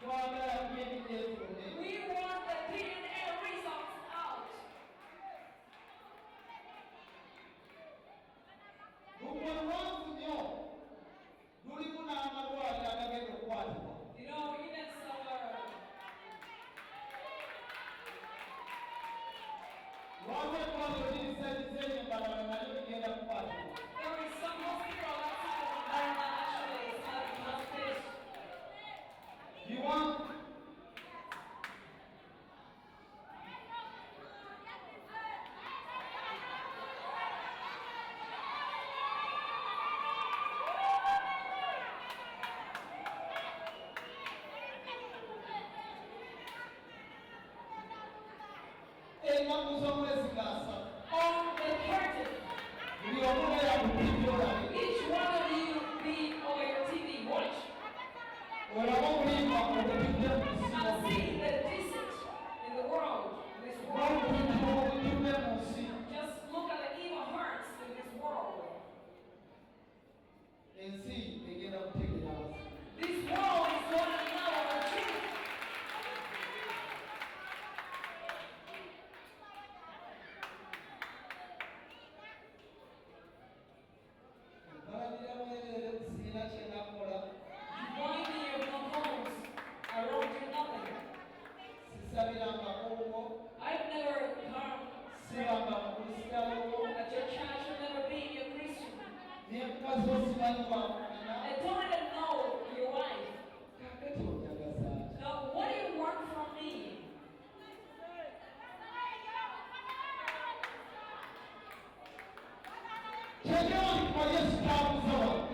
We want the DNA results out. You know, even somewhere. There is some hospital outside of Ghana actually starting hospice. You want? On the curtain. Each one of you be over your TV. Watch. And see the decent in the world, in this world. Just look at the evil hearts in this world. And see, they get up, take it out. This world is one another truth. Going in your homes, I wrote you nothing. I've never come at your church, you'll never be a Christian. I don't even know your wife. Now, what do you want from me? Check out for your spouse.